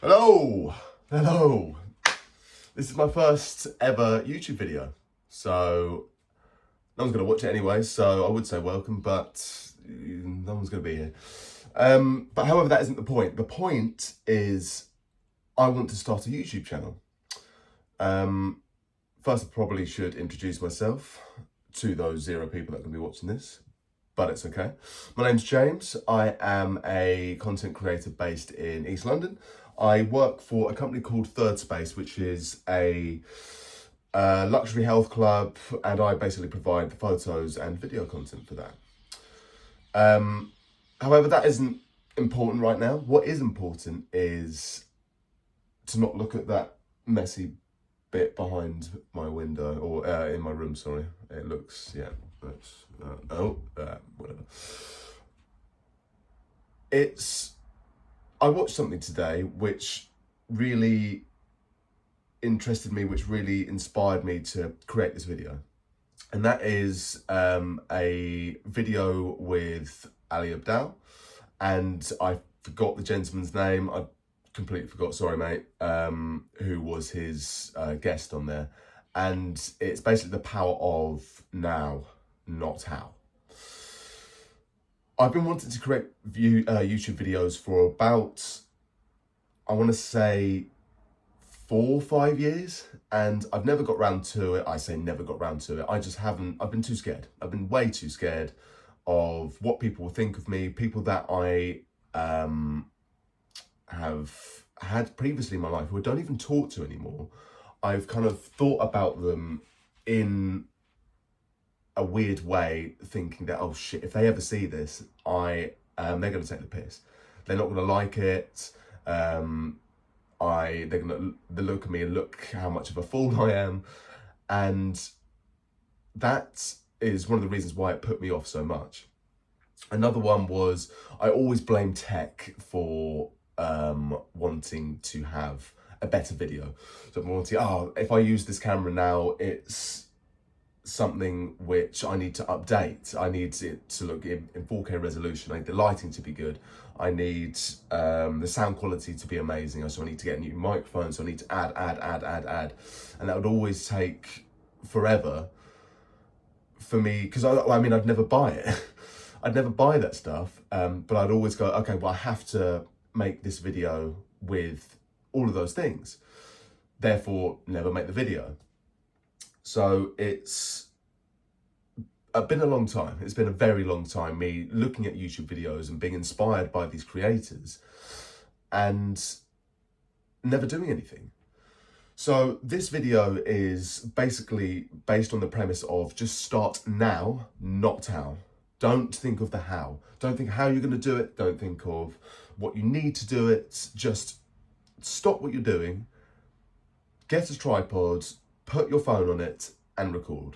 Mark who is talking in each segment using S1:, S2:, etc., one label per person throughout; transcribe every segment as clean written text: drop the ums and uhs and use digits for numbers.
S1: Hello. This is my first ever YouTube video, so no one's gonna watch it anyway. So I would say welcome, but no one's gonna be here. But however, that isn't the point. The point is, I want to start a YouTube channel. First, I probably should introduce myself to those 0 people that are gonna be watching this, but it's okay. My name's James. I am a content creator based in East London. I work for a company called Third Space, which is a luxury health club, and I basically provide the photos and video content for that. However, that isn't important right now. What is important is to not look at that messy bit behind my window, or in my room, sorry. It looks, that's, whatever. I watched something today which really interested me, which really inspired me to create this video. And that is a video with Ali Abdaal. And I forgot the gentleman's name. I completely forgot, sorry mate, who was his guest on there. And it's basically the power of now, not how. I've been wanting to create YouTube videos for about, I want to say 4 or 5 years, and I've never got round to it. I say never got round to it. I just haven't. I've been too scared. I've been way too scared of what people will think of me, people that I have had previously in my life who I don't even talk to anymore. I've kind of thought about them in a weird way, thinking that, oh shit, if they ever see this, they're going to take the piss. They're not going to like it. They're going to look at me and look how much of a fool I am. And that is one of the reasons why it put me off so much. Another one was, I always blame tech for wanting to have a better video. So I'm wanting, if I use this camera now, it's something which I need to update. I need it to look in 4K resolution. I need the lighting to be good. I need the sound quality to be amazing. So I need to get a new microphone. So I need to add. And that would always take forever for me, because I'd never buy it. I'd never buy that stuff. But I'd always go, okay, well, I have to make this video with all of those things. Therefore, never make the video. So it's been a long time. It's been a very long time, me looking at YouTube videos and being inspired by these creators and never doing anything. So this video is basically based on the premise of just start now, not how. Don't think of the how. Don't think how you're going to do it. Don't think of what you need to do it. Just stop what you're doing, get a tripod, put your phone on it and record.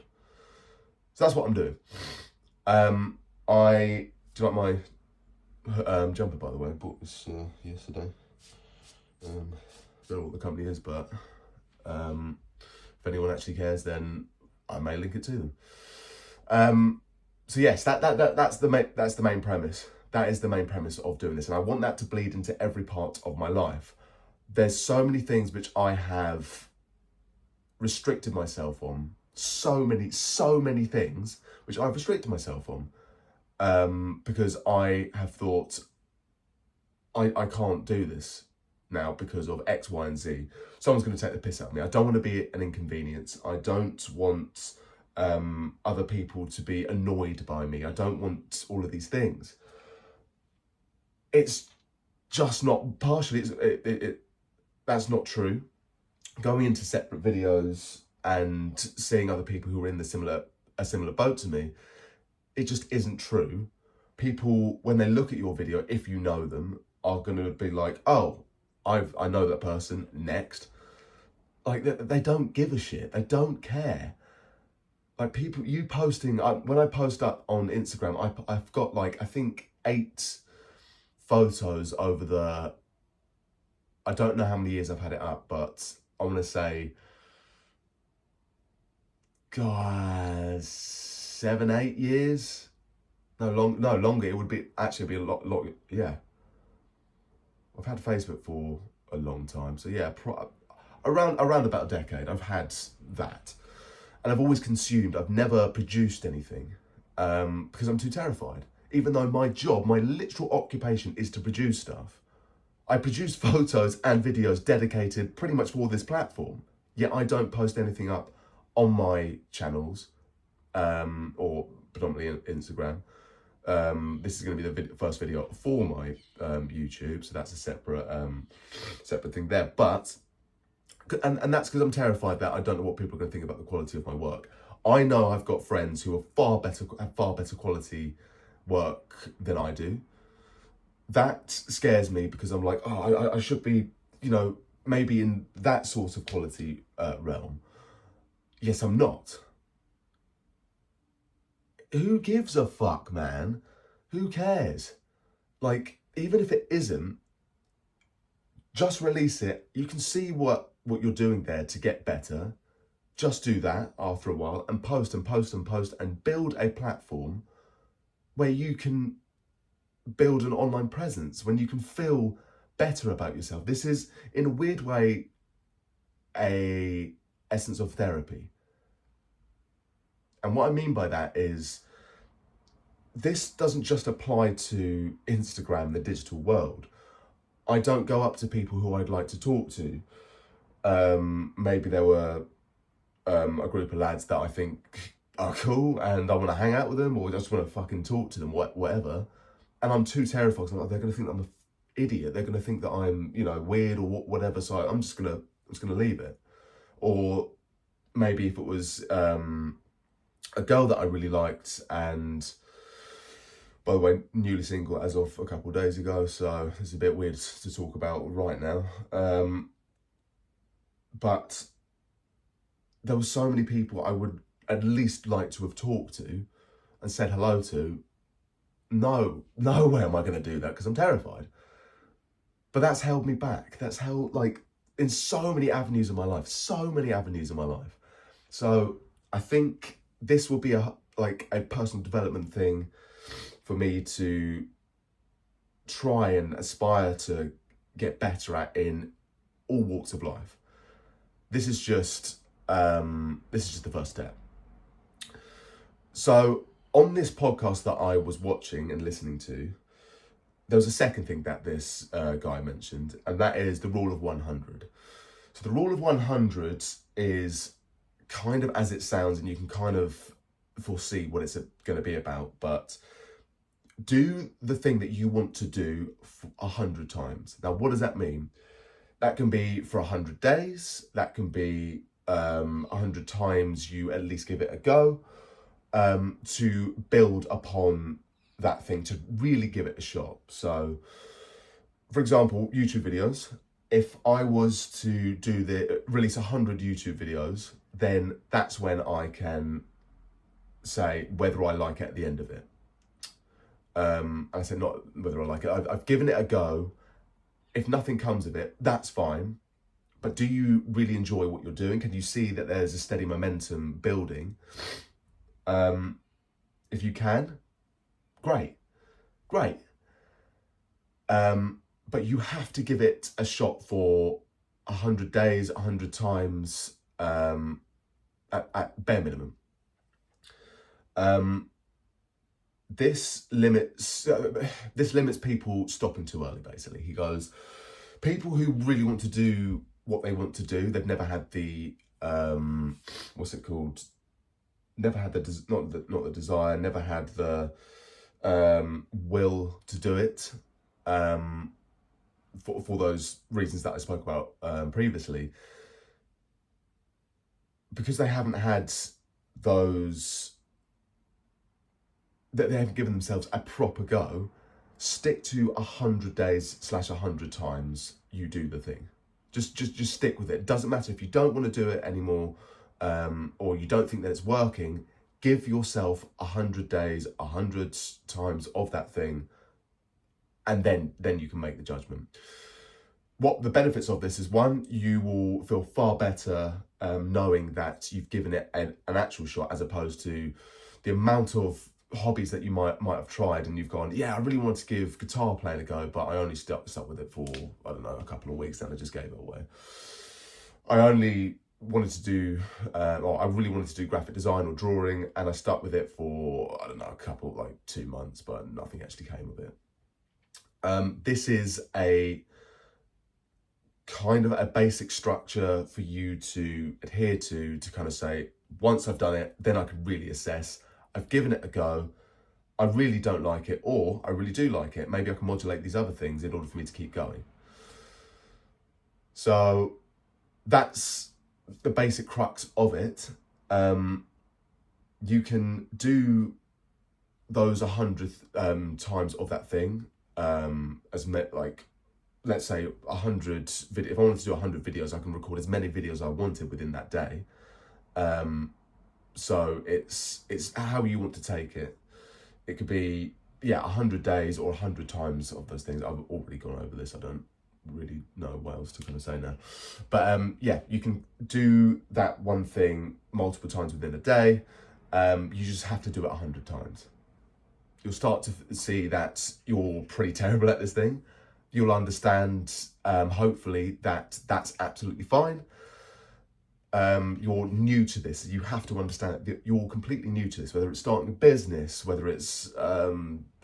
S1: So that's what I'm doing. Do you like my jumper, by the way? I bought this yesterday. Don't know what the company is, but if anyone actually cares, then I may link it to them. So yes, that's the main premise. That is the main premise of doing this, and I want that to bleed into every part of my life. There's so many things which I have restricted myself on, so many things which I've restricted myself on, because I have thought I can't do this now because of X, Y, and Z. Someone's going to take the piss out of me. I don't want to be an inconvenience. I don't want other people to be annoyed by me. I don't want all of these things. It's just not partially. That's not true. Going into separate videos and seeing other people who are in a similar boat to me, it just isn't true. People, when they look at your video, if you know them, are going to be like, oh, I know that person, next. Like, they don't give a shit. They don't care. Like, people, you posting, when I post up on Instagram, I've got like, I think 8 photos over the, I don't know how many years I've had it up, but I want to say, God, 7, 8 years. No, longer. It would be a lot. Yeah. I've had Facebook for a long time. So yeah, around about a decade, I've had that, and I've always consumed. I've never produced anything because I'm too terrified. Even though my job, my literal occupation, is to produce stuff, I produce photos and videos dedicated pretty much for this platform. Yet I don't post anything up on my channels or predominantly Instagram. This is going to be the first video for my YouTube, so that's a separate thing there. But and that's because I'm terrified that I don't know what people are going to think about the quality of my work. I know I've got friends who are have far better quality work than I do. That scares me because I'm like, oh, I should be, maybe in that sort of quality realm. Yes, I'm not. Who gives a fuck, man? Who cares? Like, even if it isn't, just release it. You can see what you're doing there to get better. Just do that after a while and post and post and post and build a platform where you can build an online presence, when you can feel better about yourself. This is, in a weird way, a essence of therapy. And what I mean by that is, this doesn't just apply to Instagram, the digital world. I don't go up to people who I'd like to talk to. Maybe there were a group of lads that I think are cool and I want to hang out with them, or just want to fucking talk to them, whatever. And I'm too terrified because I'm like, they're going to think that I'm an idiot. They're going to think that I'm, weird or whatever. So I'm just going to leave it. Or maybe if it was a girl that I really liked, and by the way, newly single as of a couple of days ago, so it's a bit weird to talk about right now. But there were so many people I would at least like to have talked to and said hello to. No way am I going to do that because I'm terrified. But that's held me back. That's held, in so many avenues of my life. So I think this will be a personal development thing for me to try and aspire to get better at in all walks of life. This is just the first step. So on this podcast that I was watching and listening to, there was a second thing that this guy mentioned, and that is the rule of 100. So the rule of 100 is kind of as it sounds, and you can kind of foresee what it's going to be about, but do the thing that you want to do 100 times. Now, what does that mean? That can be for 100 days. That can be 100 times you at least give it a go, to build upon that thing, to really give it a shot. So, for example, YouTube videos. If I was to release 100 YouTube videos, then that's when I can say whether I like it at the end of it. I said not whether I like it. I've given it a go. If nothing comes of it, that's fine. But do you really enjoy what you're doing? Can you see that there's a steady momentum building? If you can, great. But you have to give it a shot for 100 days, 100 times, at bare minimum. This limits people stopping too early, basically. He goes, people who really want to do what they want to do, they've never had the, never had not the desire, never had the will to do it, for those reasons that I spoke about previously. Because they haven't had those, that they haven't given themselves a proper go, stick to 100 days / 100 times you do the thing. Just stick with it. Doesn't matter if you don't want to do it anymore, or you don't think that it's working. Give yourself 100 days, 100 times of that thing, and then you can make the judgment. What the benefits of this is, one, you will feel far better knowing that you've given it an actual shot, as opposed to the amount of hobbies that you might have tried and you've gone, yeah, I really wanted to give guitar playing a go, but I only stuck with it for, I don't know, a couple of weeks, then I just gave it away. I only wanted to do, or I really wanted to do graphic design or drawing, and I stuck with it for, I don't know, a couple, like 2 months, but nothing actually came of it. This is a kind of a basic structure for you to adhere to kind of say, once I've done it, then I can really assess. I've given it a go. I really don't like it, or I really do like it. Maybe I can modulate these other things in order for me to keep going. So that's the basic crux of it. You can do those 100 times of that thing, like, let's say 100 video. If I wanted to do 100 videos, I can record as many videos I wanted within that day. So it's how you want to take it. It could be, 100 days or 100 times of those things. I've already gone over this. I don't really know what else to kind of say now. But you can do that one thing multiple times within a day. You just have to do it 100 times. You'll start to see that you're pretty terrible at this thing. You'll understand, hopefully, that that's absolutely fine. You're new to this. You have to understand that you're completely new to this, whether it's starting a business, whether it's, I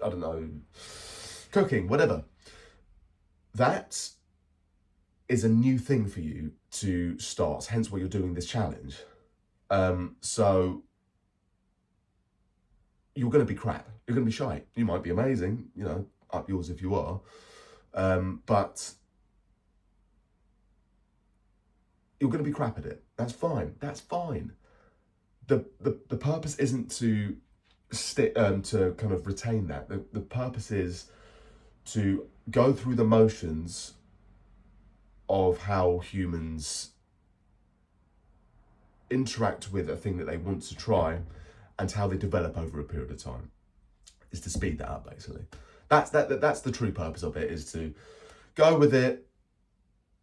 S1: don't know, cooking, whatever. That is a new thing for you to start, hence why you're doing this challenge. So you're going to be crap. You're going to be shite. You might be amazing, up yours if you are. But you're going to be crap at it. That's fine. That's fine. The purpose isn't to to kind of retain that. The purpose is to go through the motions of how humans interact with a thing that they want to try and how they develop over a period of time. Is to speed that up, basically. That's the true purpose of it, is to go with it.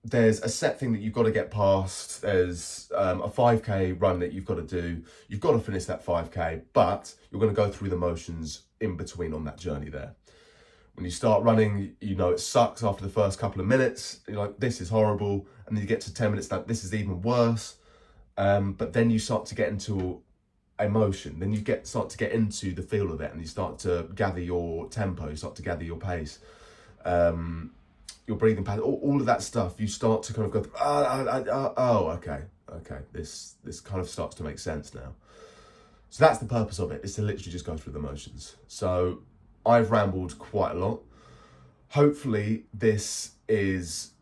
S1: There's a set thing that you've got to get past. There's a 5K run that you've got to do. You've got to finish that 5K, but you're going to go through the motions in between on that journey there. When you start running, it sucks after the first couple of minutes. You're like, this is horrible. And then you get to 10 minutes, like, this is even worse. But then you start to get into emotion. Then you start to get into the feel of it, and you start to gather your tempo. You start to gather your pace. Your breathing pattern, all of that stuff, you start to kind of go, okay, this kind of starts to make sense now. So that's the purpose of it, is to literally just go through the motions. So I've rambled quite a lot. Hopefully this is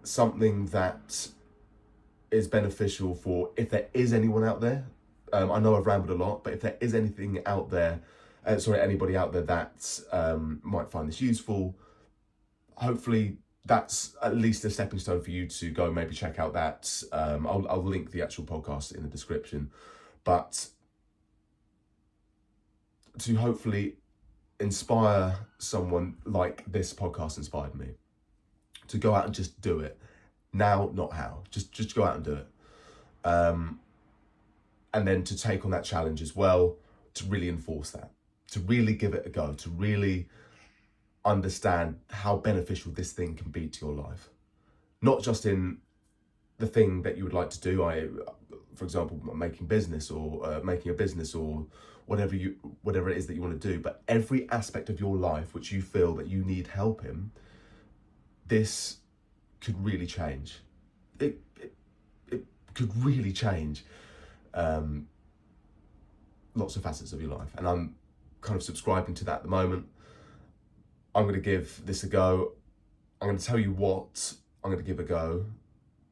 S1: something that is beneficial for, if there is anyone out there. I know I've rambled a lot, but if there is anybody out there that might find this useful, hopefully that's at least a stepping stone for you to go maybe check out that. I'll link the actual podcast in the description, but to hopefully inspire someone like this podcast inspired me, to go out and just do it now, not how, just go out and do it. And then to take on that challenge as well, to really enforce that, to really give it a go, to really understand how beneficial this thing can be to your life. Not just in the thing that you would like to do, for example, making business or making a business or whatever it is that you want to do, but every aspect of your life which you feel that you need help in, this could really change. It could really change lots of facets of your life, and I'm kind of subscribing to that at the moment. I'm going to give this a go. I'm going to tell you what I'm going to give a go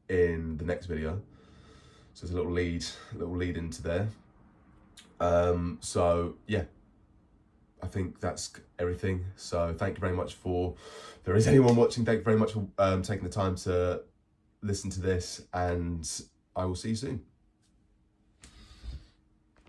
S1: in the next video. So there's a little lead into there. So yeah, I think that's everything. So thank you very much if there is anyone watching, thank you very much for taking the time to listen to this, and I will see you soon.